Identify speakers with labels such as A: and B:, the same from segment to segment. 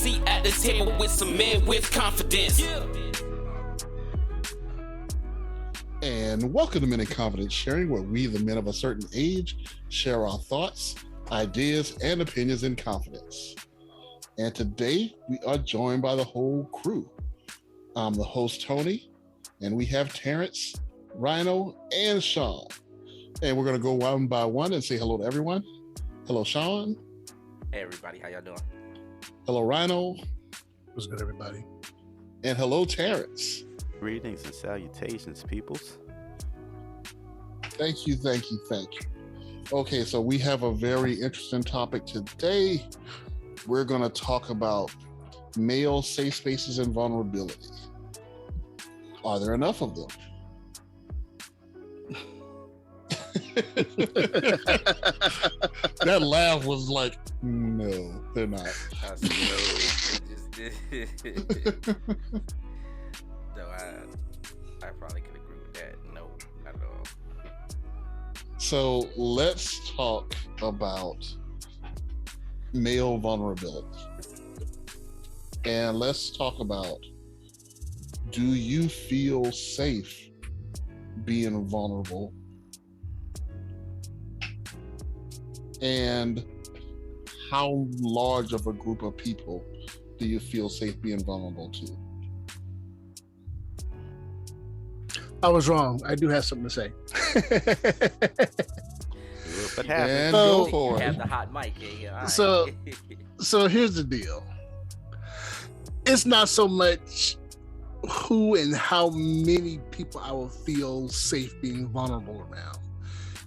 A: seat at the table with some men with confidence.
B: And welcome to Men in Confidence Sharing, where we, the men of a certain age, share our thoughts, ideas, and opinions in confidence. And today we are joined by the whole crew. I'm the host, Tony, and we have Terrence, Rhino, and Sean. And we're going to go one by one and say hello to everyone. Hello, Sean.
C: Hey, everybody. How y'all doing?
B: Hello, Rhino.
D: What's good, everybody?
B: And hello, Terrence.
E: Greetings and salutations, peoples.
B: Thank you. Okay, so we have a very interesting topic today. We're going to talk about male safe spaces and vulnerability. Are there enough of them? That laugh was like, no, they're not.
C: I probably could agree with that. No, not at all.
B: So let's talk about male vulnerability. And let's talk about, do you feel safe being vulnerable? And how large of a group of people do you feel safe being vulnerable to?
D: I was wrong. I do have something to say.
E: What happened?
B: And
D: So-
B: go for
C: You have
B: it.
C: the hot mic. Yeah, all right.
D: So here's the deal. It's not so much who and how many people I will feel safe being vulnerable around.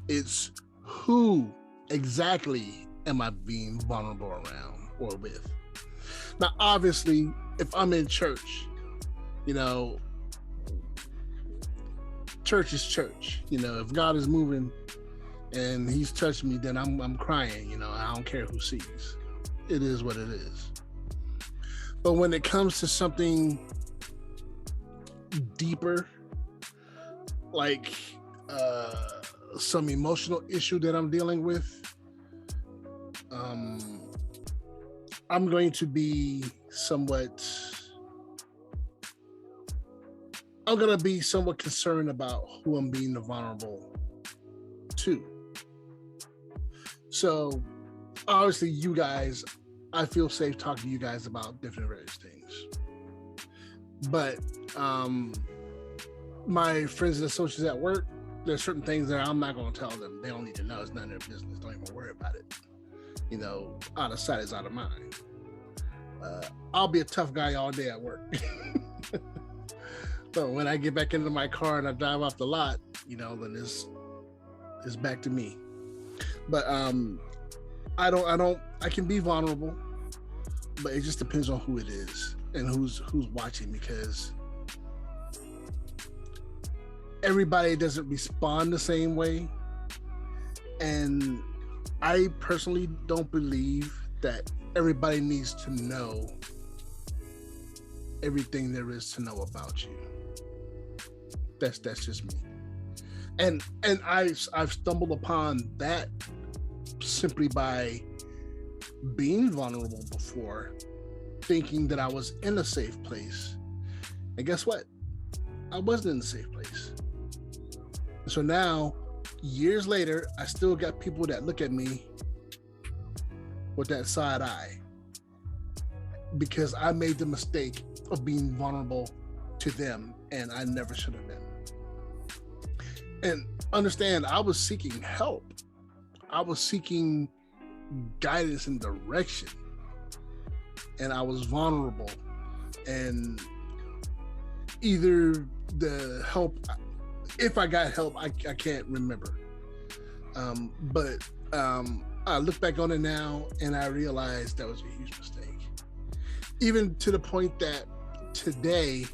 D: It's who exactly am I being vulnerable around or with. Now, obviously, if I'm in church, church is church. If God is moving and he's touching me, then I'm crying. I don't care who sees. It is what it is. But when it comes to something deeper, like some emotional issue that I'm dealing with, I'm going to be somewhat concerned about who I'm being vulnerable to. So obviously you guys, I feel safe talking to you guys about different various things. But my friends and associates at work, there's certain things that I'm not going to tell them. They don't need to know. It's none of their business. Don't even worry about it. Out of sight is out of mind. I'll be a tough guy all day at work. But when I get back into my car and I drive off the lot, then it's back to me. But I can be vulnerable, but it just depends on who it is and who's watching, because everybody doesn't respond the same way. And I personally don't believe that everybody needs to know everything there is to know about you. That's just me. And I've stumbled upon that simply by being vulnerable before, thinking that I was in a safe place. And guess what? I wasn't in a safe place. So now, years later, I still got people that look at me with that side eye because I made the mistake of being vulnerable to them, and I never should have been. And understand, I was seeking help. I was seeking guidance and direction, and I was vulnerable. And either the help, if I got help, I can't remember. But I look back on it now and I realized that was a huge mistake. Even to the point that today,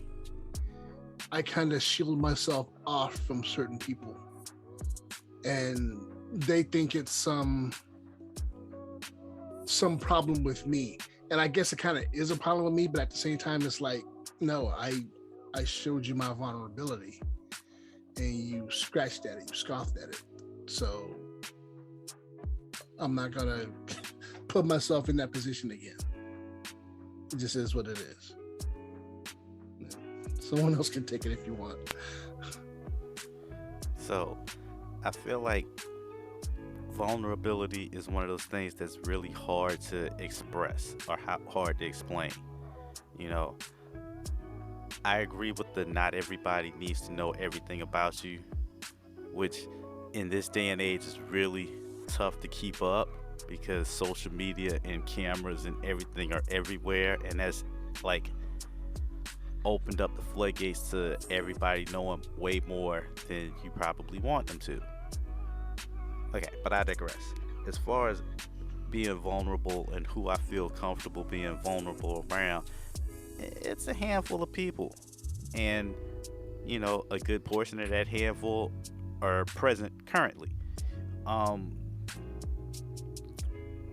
D: I kind of shield myself off from certain people. And they think it's some problem with me. And I guess it kind of is a problem with me, but at the same time, it's like, no, I showed you my vulnerability and you scratched at it, you scoffed at it. So I'm not gonna put myself in that position again. It just is what it is. Yeah. Someone else can take it if you want.
E: So, I feel like vulnerability is one of those things that's really hard to express or hard to explain. You know, I agree with the not everybody needs to know everything about you, which in this day and age is really tough to keep up because social media and cameras and everything are everywhere, and that's like opened up the floodgates to everybody knowing way more than you probably want them to. Okay, but I digress. As far as being vulnerable and who I feel comfortable being vulnerable around, it's a handful of people. And, you know, a good portion of that handful are present currently. I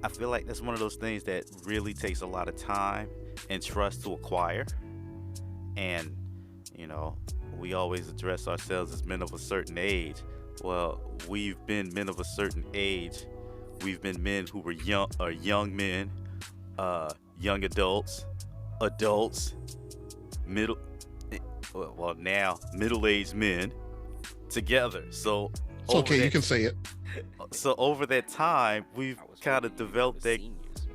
E: feel like that's one of those things that really takes a lot of time and trust to acquire. And, you know, we always address ourselves as men of a certain age. Well, we've been men of a certain age. We've been men who were young men, young adults, middle, well now middle-aged men together. So
B: It's okay, you can say it.
E: So over that time, we've
C: I was
E: kind of
C: hoping you
E: developed
C: was
E: that.
C: seniors.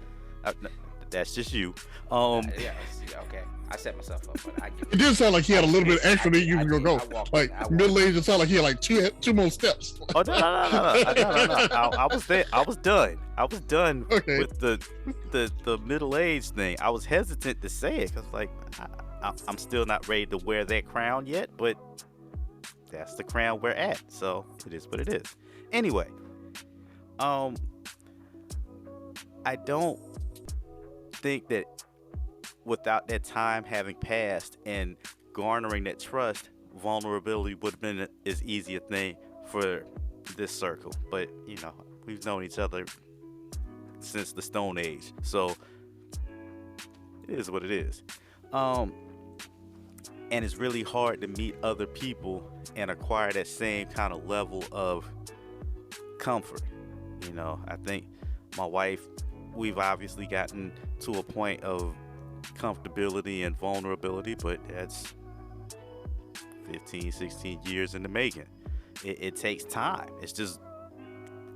E: No, that's just you.
C: Yeah, okay. I set myself up, but I get
B: It did sound like he had a little bit
C: I
B: extra than
C: did,
B: you
C: I
B: can
C: did.
B: go.
C: I walked-
B: Like
C: I walked-
B: middle age, it sounded like he had like two more steps.
E: Oh no. I was there. I was done. I was done
B: Okay.
E: with the middle age thing. I was hesitant to say it because like I'm still not ready to wear that crown yet, but that's the crown we're at. So it is what it is. Anyway, I don't think that without that time having passed and garnering that trust, vulnerability would have been as easy a thing for this circle. But you know, we've known each other since the Stone Age, so it is what it is. And it's really hard to meet other people and acquire that same kind of level of comfort. You know, I think my wife, we've obviously gotten to a point of comfortability and vulnerability, but that's 15, 16 years in the making. It takes time. It's just,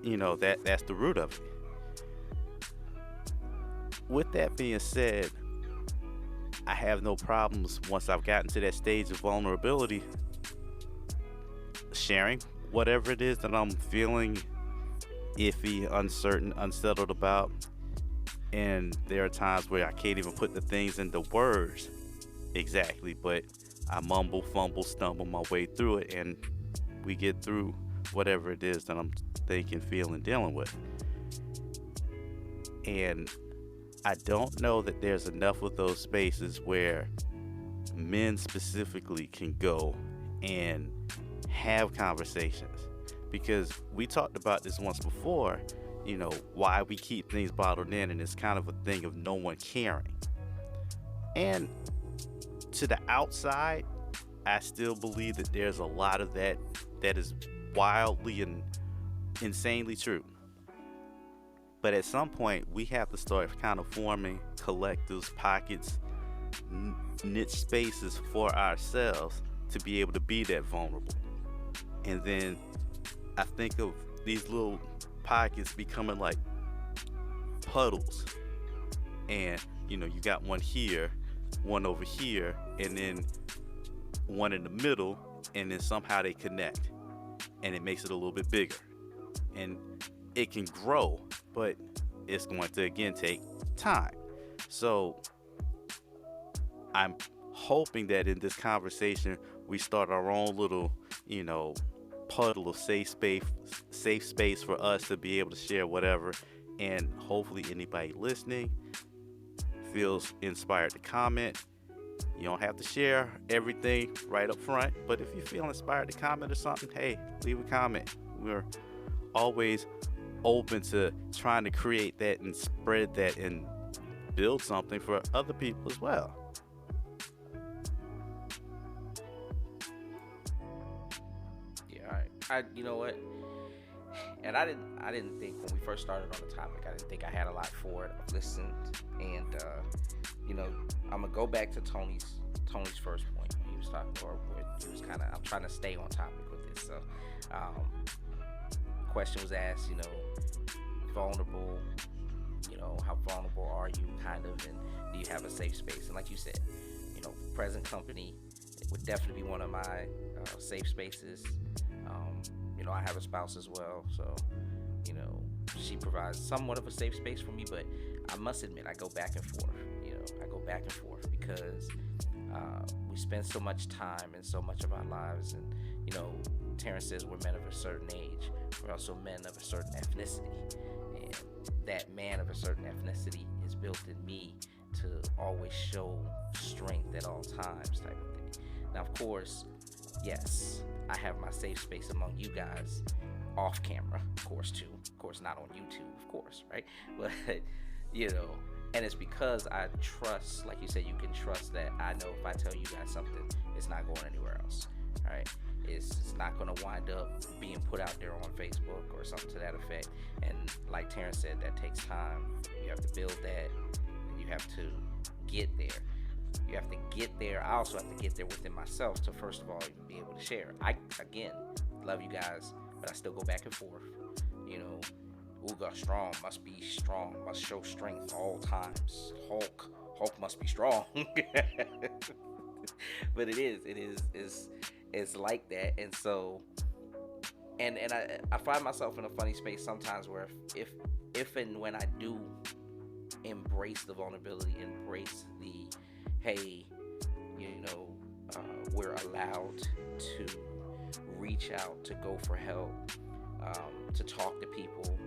E: you know, that's the root of it. With that being said, I have no problems once I've gotten to that stage of vulnerability sharing whatever it is that I'm feeling iffy, uncertain, unsettled about. And there are times where I can't even put the things into words exactly, but I mumble, fumble, stumble my way through it, and we get through whatever it is that I'm thinking, feeling, dealing with. And I don't know that there's enough of those spaces where men specifically can go and have conversations, because we talked about this once before, you know, why we keep things bottled in, and it's kind of a thing of no one caring. And to the outside, I still believe that there's a lot of that is wildly and insanely true. But at some point, we have to start kind of forming collectives, pockets, niche spaces for ourselves to be able to be that vulnerable. And then I think of these little pockets becoming like puddles. And, you know, you got one here, one over here, and then one in the middle, and then somehow they connect. And it makes it a little bit bigger. And it can grow, but it's going to again take time. So I'm hoping that in this conversation we start our own little, you know, puddle of safe space for us to be able to share whatever, and hopefully anybody listening feels inspired to comment. You don't have to share everything right up front, but if you feel inspired to comment or something, hey, leave a comment. We're always open to trying to create that and spread that and build something for other people as well.
C: Yeah, all right. You know what? And I didn't think when we first started on the topic, I didn't think I had a lot for it. I've listened, and you know, I'm gonna go back to Tony's first point when he was talking, or where he was kind of. I'm trying to stay on topic with this. So, question was asked, you know, vulnerable. You know, how vulnerable are you, kind of, and do you have a safe space? And like you said, you know, present company would definitely be one of my safe spaces. You know, I have a spouse as well, so you know, she provides somewhat of a safe space for me. But I must admit, I go back and forth. You know, I go back and forth because we spend so much time and so much of our lives, and you know, Terrence says we're men of a certain age. We're also men of a certain ethnicity, and that man of a certain ethnicity is built in me to always show strength at all times, type of thing. Now, of course, yes, I have my safe space among you guys off camera, of course, too. Of course, not on YouTube, of course, right? But, you know, and it's because I trust, like you said, you can trust that I know if I tell you guys something, it's not going anywhere else, all right? It's not going to wind up being put out there on Facebook or something to that effect. And like Terrence said, that takes time. You have to build that, and you have to get there. You have to get there. I also have to get there within myself to, first of all, even be able to share. I, again, love you guys, but I still go back and forth. You know, Uga strong, must be strong, must show strength all times. Hulk must be strong. But it's like that. And so, and I find myself in a funny space sometimes where if and when I do embrace the vulnerability, embrace the, hey, you know, we're allowed to reach out, to go for help, to talk to people.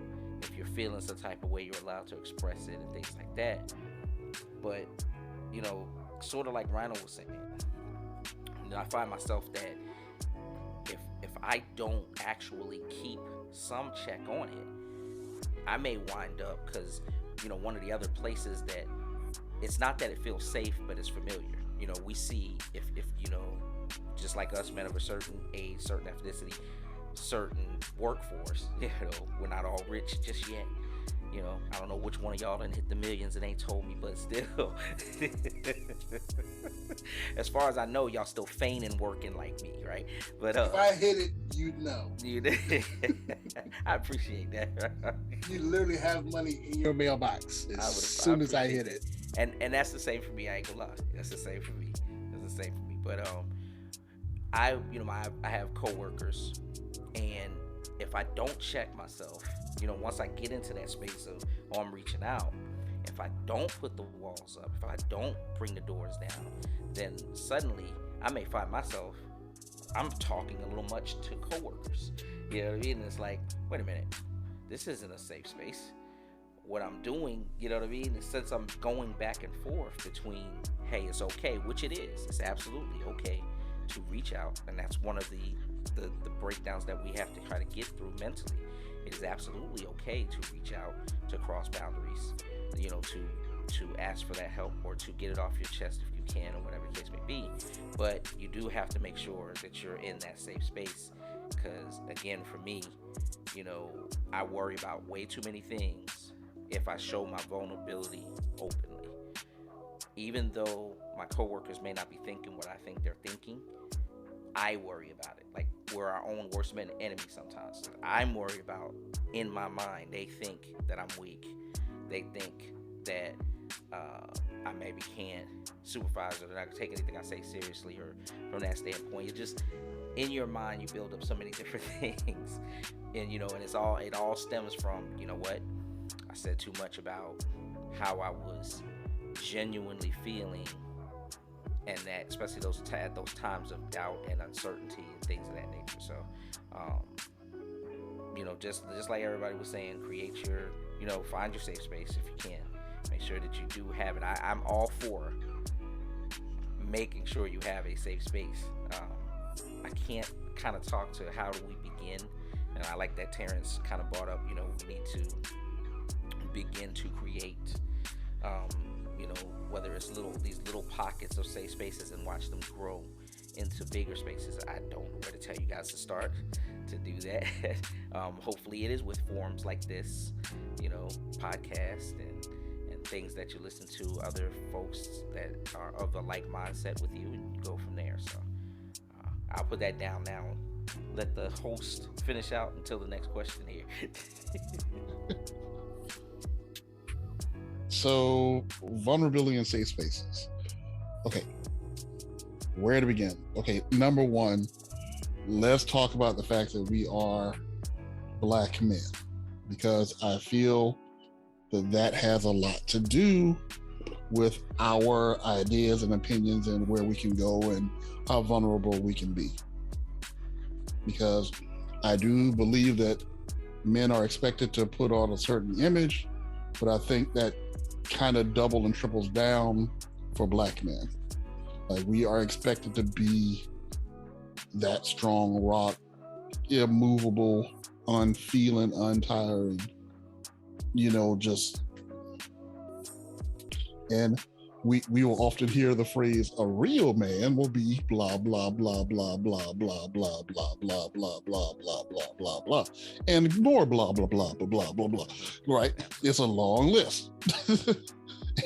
C: If you're feeling some type of way, you're allowed to express it and things like that. But, you know, sort of like Rhino was saying, you know, I find myself that if I don't actually keep some check on it, I may wind up, because, you know, one of the other places that it's not that it feels safe, but it's familiar. You know, we see if you know, just like us, men of a certain age, certain ethnicity, certain workforce, you know, we're not all rich just yet. You know, I don't know which one of y'all done hit the millions and ain't told me, but still, as far as I know, y'all still feigning working like me, right? But
D: if I hit it, you'd know.
C: I appreciate that.
D: You literally have money in your mailbox as soon as I hit it.
C: And that's the same for me. I ain't gonna lie. That's the same for me. That's the same for me. But I have coworkers, and if I don't check myself, you know, once I get into that space of, oh, I'm reaching out, if I don't put the walls up, if I don't bring the doors down, then suddenly I may find myself, I'm talking a little much to coworkers. You know what I mean? And it's like, wait a minute, this isn't a safe space. What I'm doing, you know what I mean, is since I'm going back and forth between, hey, it's okay, which it is, it's absolutely okay to reach out, and that's one of the breakdowns that we have to try to get through mentally. It is absolutely okay to reach out, to cross boundaries, you know, to ask for that help, or to get it off your chest if you can, or whatever the case may be. But you do have to make sure that you're in that safe space, because again, for me, you know, I worry about way too many things if I show my vulnerability openly. Even though my coworkers may not be thinking what I think they're thinking, I worry about it. Like, we're our own worst enemy sometimes. I'm worried about, in my mind, they think that I'm weak. They think that I maybe can't supervise, or that I can take anything I say seriously, or from that standpoint. You just, in your mind, you build up so many different things. And, you know, and it all stems from, you know what, I said too much about how I was genuinely feeling, and that, especially those times of doubt and uncertainty and things of that nature. So, you know, just like everybody was saying, create your, you know, find your safe space if you can. Make sure that you do have it. I'm all for making sure you have a safe space. I can't kind of talk to how do we begin, and I like that Terrence kind of brought up, you know, we need to begin to create, you know, whether it's these little pockets of safe spaces, and watch them grow into bigger spaces. I don't know where to tell you guys to start to do that. Hopefully, it is with forums like this, podcast and things that you listen to other folks that are of a like mindset with you, and you go from there. So I'll put that down now. Let the host finish out until the next question here.
B: So, vulnerability in safe spaces. Okay, where to begin? Okay, number one, let's talk about the fact that we are Black men, because I feel that has a lot to do with our ideas and opinions and where we can go and how vulnerable we can be. Because I do believe that men are expected to put on a certain image, but I think that kind of double and triples down for Black men. Like, we are expected to be that strong rock, immovable, unfeeling, untiring, and we will often hear the phrase, a real man will be blah, blah, blah, blah, blah, blah, blah, blah, blah, blah, blah, blah, blah, blah, blah, and more blah, blah, blah, blah, blah, blah, blah, right? It's a long list.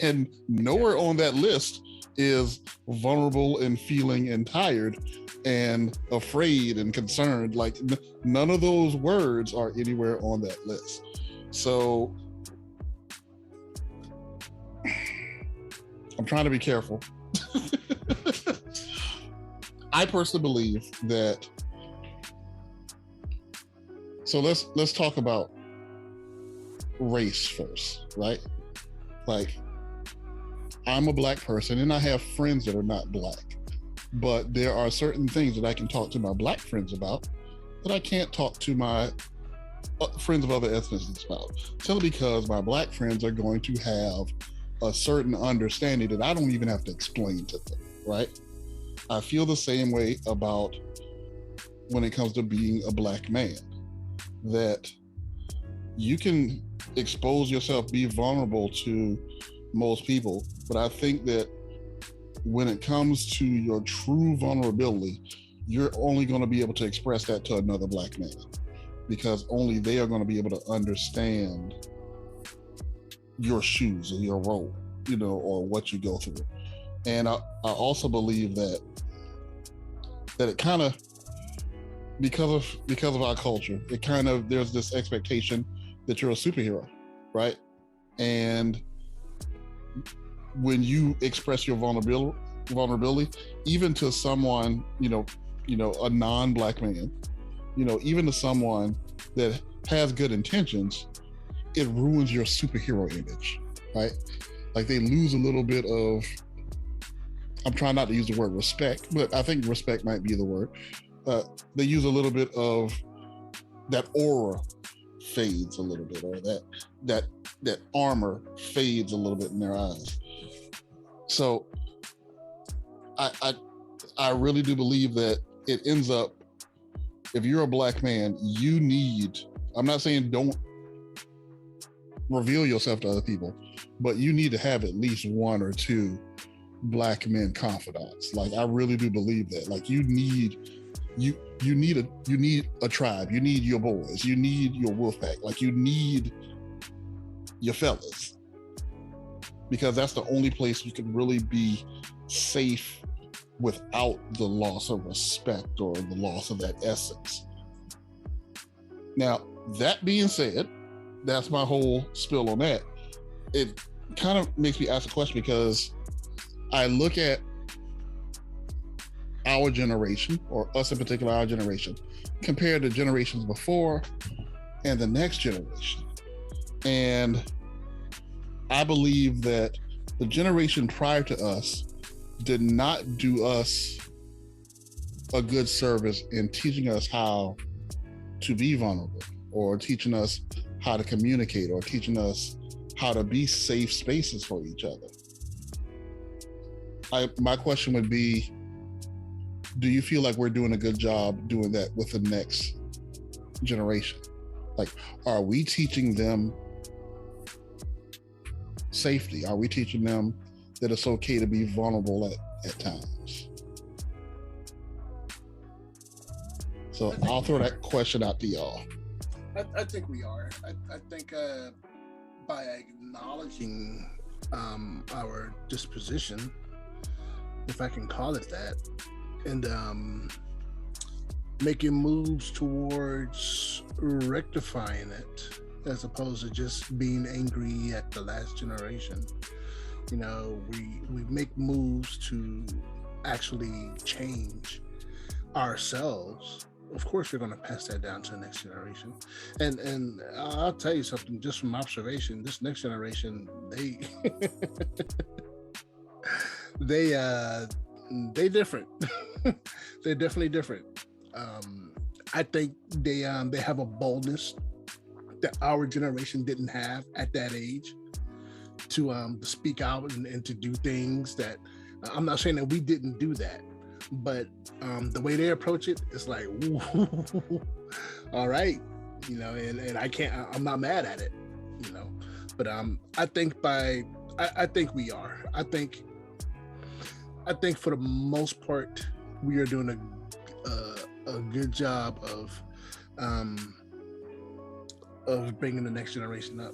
B: And nowhere on that list is vulnerable and feeling and tired and afraid and concerned. Like, none of those words are anywhere on that list. So I'm trying to be careful. I personally believe that. So let's talk about race first, right? Like, I'm a Black person and I have friends that are not Black, but there are certain things that I can talk to my Black friends about that I can't talk to my friends of other ethnicities about, simply because my Black friends are going to have a certain understanding that I don't even have to explain to them, right? I feel the same way about when it comes to being a Black man, that you can expose yourself, be vulnerable to most people, but I think that when it comes to your true vulnerability, you're only going to be able to express that to another Black man, because only they are going to be able to understand your shoes or your role, or what you go through. And I also believe that it kind of, because of our culture, it kind of, there's this expectation that you're a superhero, right? And when you express your vulnerability, even to someone, a non-Black man, even to someone that has good intentions, it ruins your superhero image, right? Like, they lose a little bit of, I'm trying not to use the word respect, but I think respect might be the word. They use a little bit of that aura fades a little bit, or that armor fades a little bit in their eyes. So I really do believe that it ends up, if you're a Black man, you need, I'm not saying don't reveal yourself to other people, but you need to have at least one or two Black men confidants. Like, I really do believe that. Like, you need a tribe. You need your boys. You need your wolf pack. Like, you need your fellas, because that's the only place you can really be safe without the loss of respect or the loss of that essence. Now, that being said, that's my whole spill on that. It kind of makes me ask a question, because I look at our generation, or us in particular, our generation, compared to generations before and the next generation. And I believe that the generation prior to us did not do us a good service in teaching us how to be vulnerable, or teaching us how to communicate, or teaching us how to be safe spaces for each other. My question would be, do you feel like we're doing a good job doing that with the next generation? Like, are we teaching them safety? Are we teaching them that it's okay to be vulnerable at times? So I'll throw that question out to y'all.
D: I think we are. I think by acknowledging our disposition, if I can call it that, and making moves towards rectifying it, as opposed to just being angry at the last generation. We make moves to actually change ourselves. Of course we're going to pass that down to the next generation, and I'll tell you something just from observation. This next generation, they they they different. They're definitely different. I think they have a boldness that our generation didn't have at that age to speak out and to do things that I'm not saying that we didn't do that, but the way they approach it is like, ooh, all right, and I'm not mad at it, but I think I think we are. I think for the most part we are doing a good job of bringing the next generation up.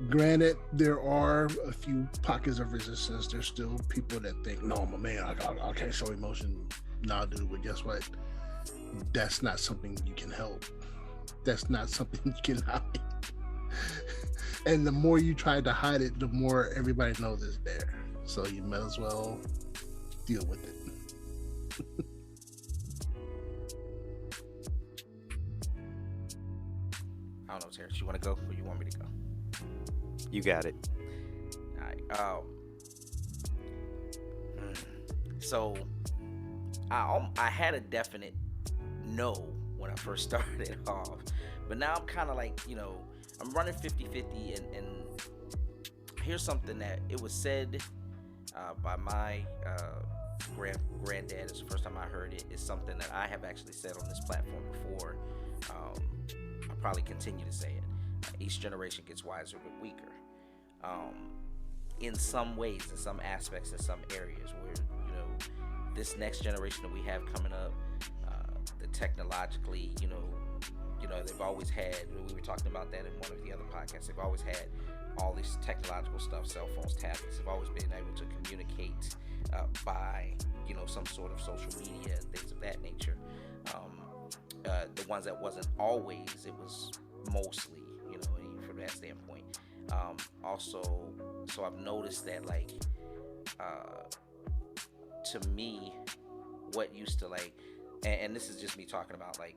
D: Granted, there are a few pockets of resistance. There's still people that think, no, I'm a man, I can't show emotion. Nah, dude, but guess what? That's not something you can help. That's not something you can hide. And the more you try to hide it, the more everybody knows it's there. So you might as well deal with it.
C: I don't know, Terrence. You want to go, or you want me to go?
E: You got it.
C: All right. So I had a definite no when I first started off, but now I'm kind of like, I'm running 50-50, and here's something that it was said by my granddad. It's the first time I heard it. It's something that I have actually said on this platform before. I'll probably continue to say it. Each generation gets wiser but weaker. In some ways, in some aspects, in some areas where, this next generation that we have coming up, the technologically, they've always had, we were talking about that in one of the other podcasts, they've always had all this technological stuff, cell phones, tablets. They've always been able to communicate by, some sort of social media and things of that nature. The ones that wasn't always, it was mostly, from that standpoint. Also, so I've noticed that, like, to me, what used to, like, and this is just me talking about, like,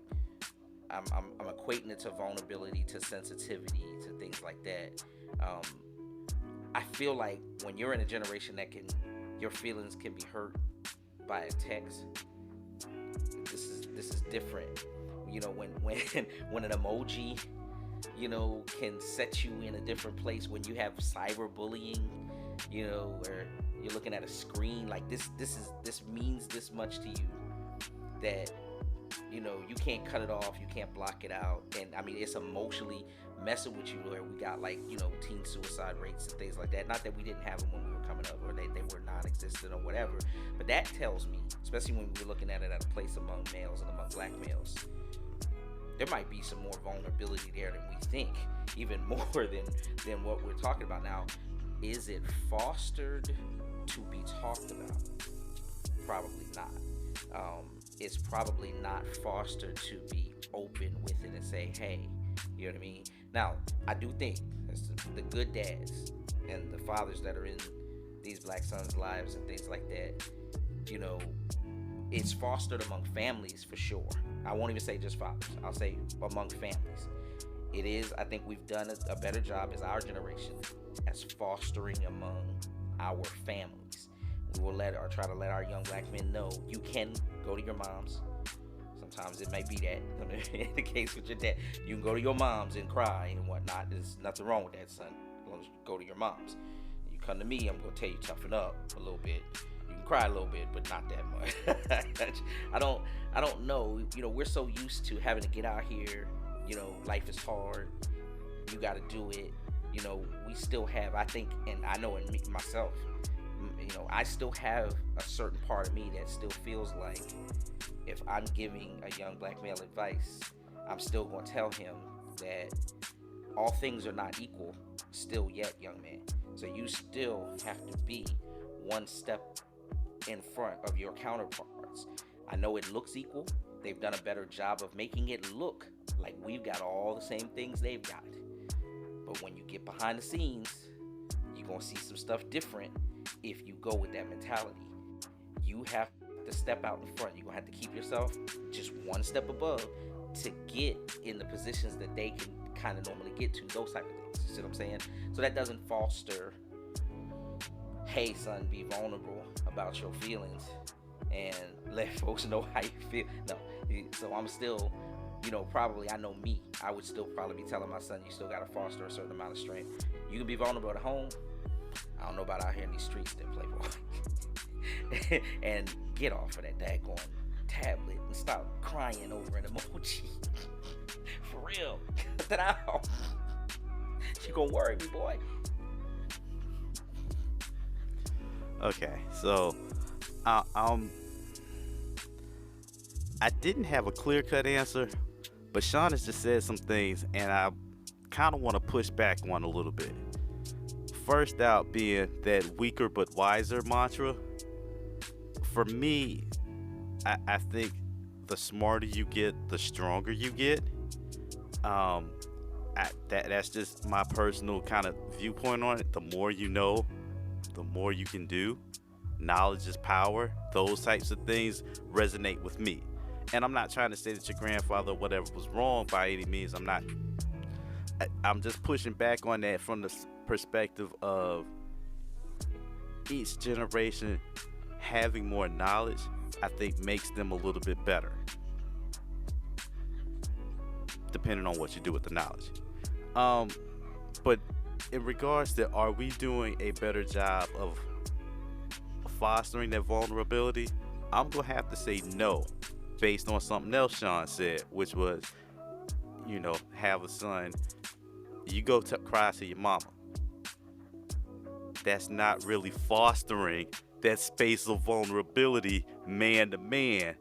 C: I'm equating it to vulnerability, to sensitivity, to things like that. I feel like when you're in a generation that your feelings can be hurt by a text, this is different. When an emoji, can set you in a different place, when you have cyberbullying, where you're looking at a screen, like this means this much to you, that you can't cut it off, you can't block it out. And I mean, it's emotionally messing with you, where we got, like, teen suicide rates and things like that. Not that we didn't have them when we were coming up, or they were non-existent or whatever, but that tells me, especially when we're looking at it at a place among males and among black males, there might be some more vulnerability there than we think, even more than what we're talking about now. Is it fostered to be talked about? Probably not. It's probably not fostered to be open with it and say, hey, you know what I mean? Now, I do think that's the good dads and the fathers that are in these black sons' lives and things like that, it's fostered among families for sure. I won't even say just fathers. I'll say among families. It is, I think we've done a better job as our generation as fostering among our families. We will try to let our young black men know, you can go to your moms. Sometimes it may be that, in the case with your dad, you can go to your moms and cry and whatnot. There's nothing wrong with that, son. As long as you go to your moms. You come to me, I'm going to tell you toughen up a little bit. You can cry a little bit, but not that much. I don't know. We're so used to having to get out here. Life is hard. You got to do it. We still have, I think, and I know in myself, I still have a certain part of me that still feels like if I'm giving a young black male advice, I'm still going to tell him that all things are not equal still yet, young man. So you still have to be one step in front of your counterparts. I know it looks equal. They've done a better job of making it look like we've got all the same things they've got. But when you get behind the scenes, you're going to see some stuff different if you go with that mentality. You have to step out in front. You're going to have to keep yourself just one step above to get in the positions that they can kind of normally get to, those type of things. You see what I'm saying? So that doesn't foster, hey son, be vulnerable about your feelings and let folks know how you feel. No. So I'm still, probably, I know me, I would still probably be telling my son, you still got to foster a certain amount of strength. You can be vulnerable at home. I don't know about out here in these streets that play boy. And get off of that daggone tablet and stop crying over an emoji. For real. Cut that out. She gonna worry me, boy.
E: Okay, so I didn't have a clear-cut answer, but Sean has just said some things, and I kind of want to push back one a little bit. First out being that weaker but wiser mantra. For me, I think the smarter you get, the stronger you get. That's just my personal kind of viewpoint on it. The more you know, the more you can do. Knowledge is power. Those types of things resonate with me. And I'm not trying to say that your grandfather or whatever was wrong by any means. I'm just pushing back on that from the perspective of each generation having more knowledge, I think makes them a little bit better, depending on what you do with the knowledge. But in regards to, are we doing a better job of fostering that vulnerability? I'm gonna have to say no, based on something else Sean said, which was, have a son, you go cry to your mama. That's not really fostering that space of vulnerability man to man,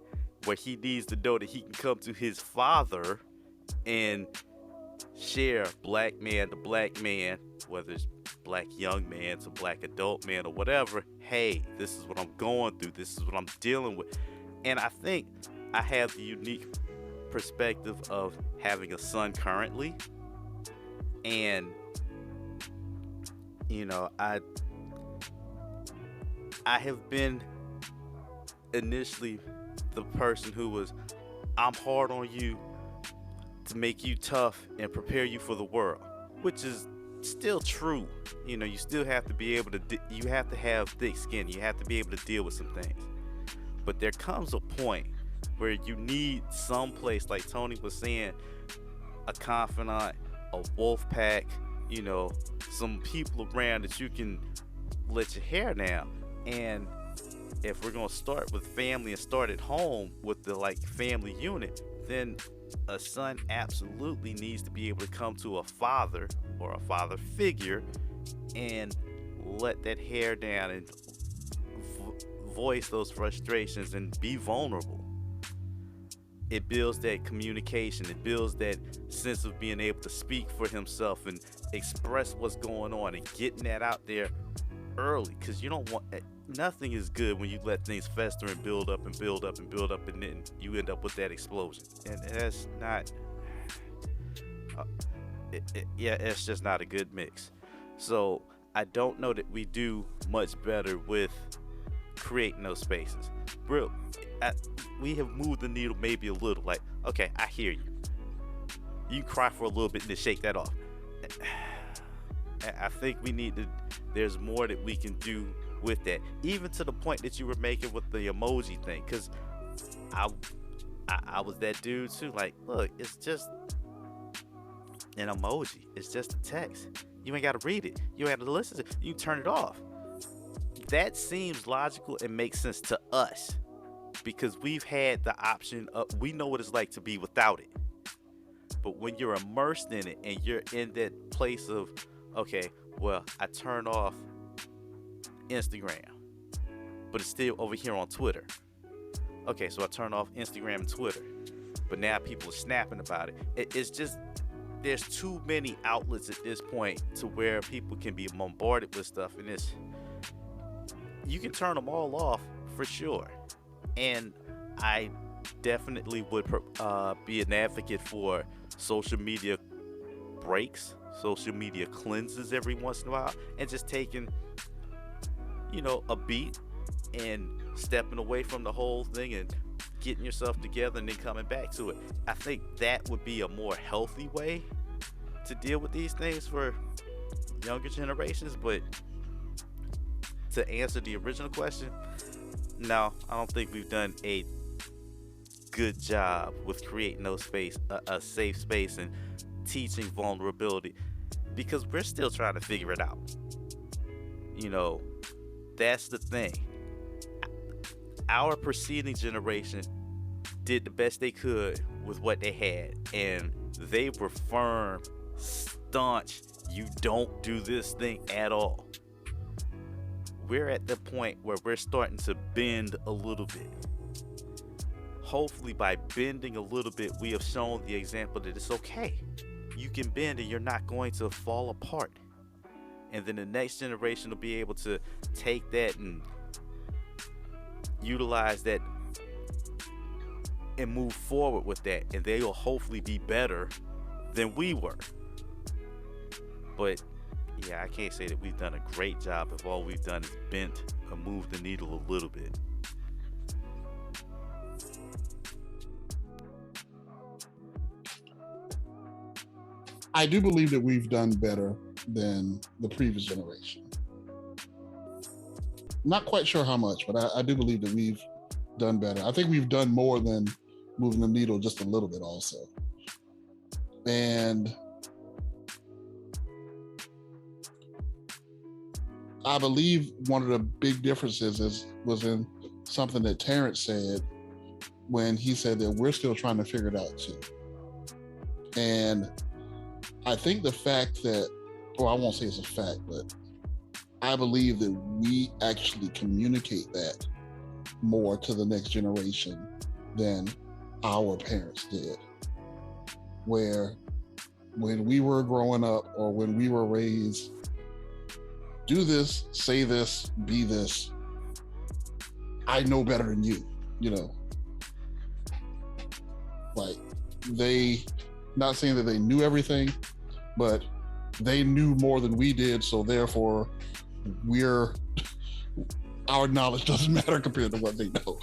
E: where he needs to know that he can come to his father and share black man to black man, whether it's black young man to black adult man or whatever. Hey, this is what I'm going through. This is what I'm dealing with. And I think I have the unique perspective of having a son currently. And, I have been initially the person who was, I'm hard on you to make you tough and prepare you for the world, which is still true. You still have to be able to, you have to have thick skin. You have to be able to deal with some things. But there comes a point where you need some place, like Tony was saying, a confidant, a wolf pack, some people around that you can let your hair down. And if we're going to start with family and start at home with the family unit, then a son absolutely needs to be able to come to a father or a father figure and let that hair down and voice those frustrations and be vulnerable. It builds that communication. It builds that sense of being able to speak for himself and express what's going on and getting that out there early, because you don't want, nothing is good when you let things fester and build up and build up and build up, and then you end up with that explosion. And that's not, it's just not a good mix. So I don't know that we do much better with creating those spaces. Bro, we have moved the needle maybe a little. Okay, I hear you. You can cry for a little bit and then shake that off. I think we need to, there's more that we can do with that. Even to the point that you were making with the emoji thing. Because I was that dude too. Look, it's just an emoji. It's just a text. You ain't got to read it. You ain't got to listen to it. You can turn it off. That seems logical and makes sense to us, because we've had the option of, we know what it's like to be without it. But when you're immersed in it and you're in that place of, okay, well, I turn off Instagram, but it's still over here on Twitter. Okay, so I turn off Instagram and Twitter, but now people are snapping about it. It's just, there's too many outlets at this point to where people can be bombarded with stuff, and you can turn them all off for sure. And I definitely would be an advocate for social media breaks, social media cleanses every once in a while, and just taking, a beat and stepping away from the whole thing and getting yourself together and then coming back to it. I think that would be a more healthy way to deal with these things for younger generations. But to answer the original question, no, I don't think we've done a good job with creating those space, a safe space, and teaching vulnerability, because we're still trying to figure it out. That's the thing. Our preceding generation did the best they could with what they had, and they were firm, staunch, you don't do this thing at all. We're at the point where we're starting to bend a little bit. Hopefully by bending a little bit, we have shown the example that it's okay. You can bend and you're not going to fall apart. And then the next generation will be able to take that and utilize that and move forward with that, and they will hopefully be better than we were. But yeah, I can't say that we've done a great job if all we've done is bent or moved the needle a little bit.
B: I do believe that we've done better than the previous generation. Not quite sure how much, but I do believe that we've done better. I think we've done more than moving the needle just a little bit also. And I believe one of the big differences was in something that Terrence said when he said that we're still trying to figure it out too. And I think the fact that, well, I won't say it's a fact, but I believe that we actually communicate that more to the next generation than our parents did. Where when we were growing up or when we were raised, do this, say this, be this, I know better than you, Like not saying that they knew everything, but they knew more than we did, so therefore our knowledge doesn't matter compared to what they know.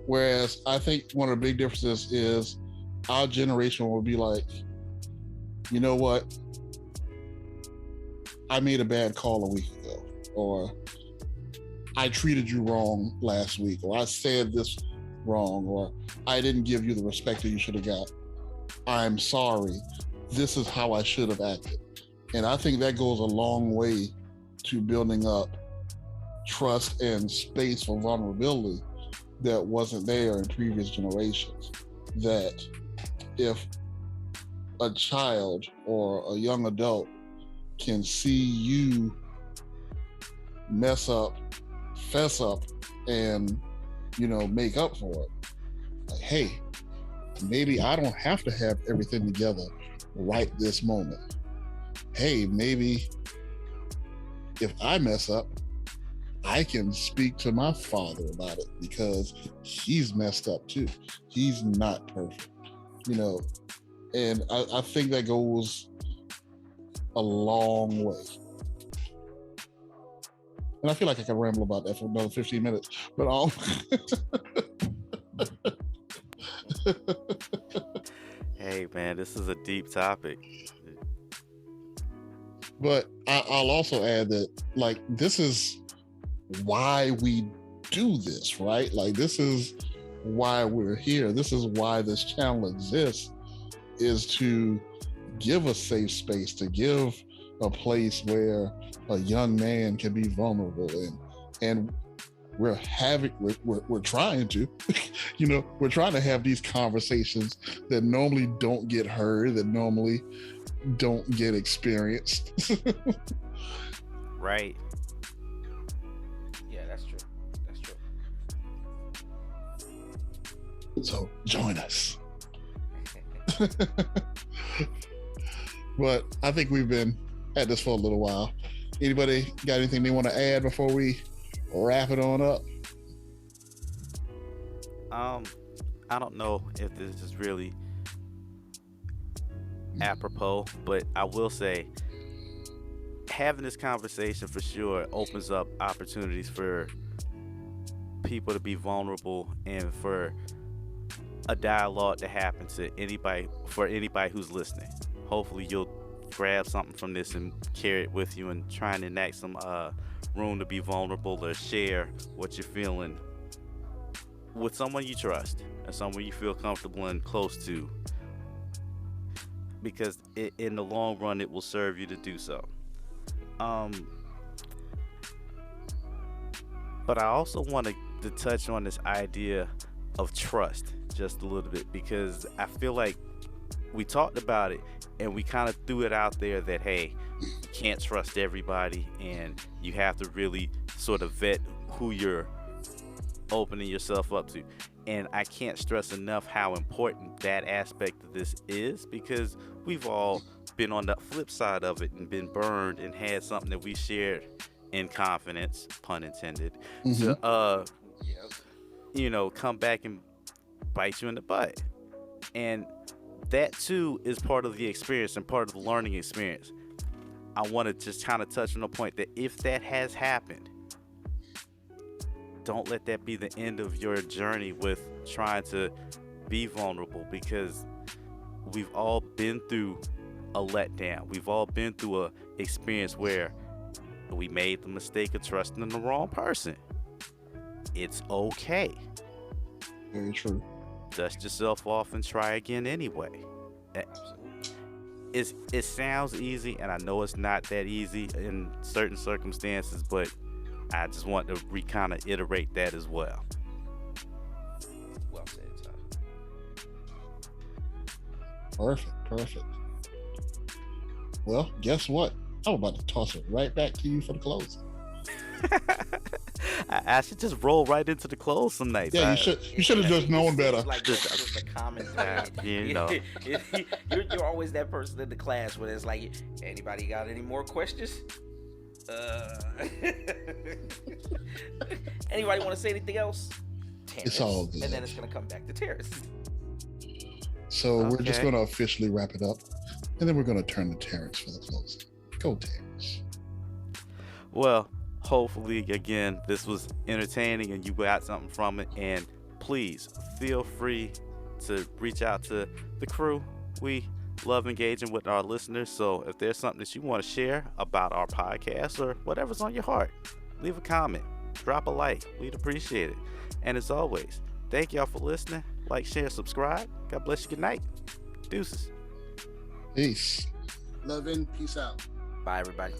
B: Whereas I think one of the big differences is our generation will be like, you know what? I made a bad call a week ago, or I treated you wrong last week, or I said this wrong, or I didn't give you the respect that you should have got. I'm sorry. This is how I should have acted. And I think that goes a long way to building up trust and space for vulnerability that wasn't there in previous generations. That if a child or a young adult can see you mess up, fess up, and make up for it. Like, hey, maybe I don't have to have everything together right this moment. Hey, maybe if I mess up, I can speak to my father about it because he's messed up too. He's not perfect, and I think that goes a long way. And I feel like I can ramble about that for another 15 minutes, but
E: Hey man, this is a deep topic.
B: But I'll also add that, like, this is why we do this, right? Like, this is why we're here. This is why this channel exists, is to give a safe space, to give a place where a young man can be vulnerable in. And we're trying to, we're trying to have these conversations that normally don't get heard, that normally don't get experienced.
E: Right.
C: Yeah, that's true. That's true.
B: So join us. But I think we've been at this for a little while. Anybody got anything they want to add before we wrap it on up?
E: I don't know if this is really apropos, but I will say having this conversation for sure opens up opportunities for people to be vulnerable and for a dialogue to happen to anybody, for anybody who's listening. Hopefully you'll grab something from this and carry it with you and try and enact some room to be vulnerable or share what you're feeling with someone you trust and someone you feel comfortable and close to, because in the long run it will serve you to do so. But I also wanted to touch on this idea of trust just a little bit, because I feel like we talked about it and we kind of threw it out there that, hey, you can't trust everybody and you have to really sort of vet who you're opening yourself up to. And I can't stress enough how important that aspect of this is, because we've all been on the flip side of it and been burned and had something that we shared in confidence, pun intended, to come back and bite you in the butt. And that too is part of the experience and part of the learning experience. I want to just kind of touch on the point that if that has happened, don't let that be the end of your journey with trying to be vulnerable, because we've all been through a letdown. We've all been through a experience where we made the mistake of trusting the wrong person. It's okay.
B: Very true.
E: Dust yourself off and try again anyway. It sounds easy, and I know it's not that easy in certain circumstances, but I just want to kind of iterate that as well.
C: Well said, Ty.
B: Perfect. Well, guess what? I'm about to toss it right back to you for the closing.
E: I should just roll right into the close some nights.
B: Yeah, you should have just known better.
C: Like just a common thread.
E: You know.
C: You're always that person in the class where it's like, anybody got any more questions? Anybody want to say anything else? Terrence.
B: It's all good.
C: And then it's gonna come back to Terrence.
B: So we're just
E: Okay.
B: going to officially wrap it up, and then we're going to turn to Terrence for the closing. Go, Terrence.
E: Well, hopefully, again, this was entertaining and you got something from it. And please feel free to reach out to the crew. We love engaging with our listeners. So if there's something that you want to share about our podcast or whatever's on your heart, leave a comment, drop a like. We'd appreciate it. And as always, thank y'all for listening. Like, share, subscribe. God bless you. Good night. Deuces.
B: Peace.
D: Love in, peace out.
C: Bye, everybody.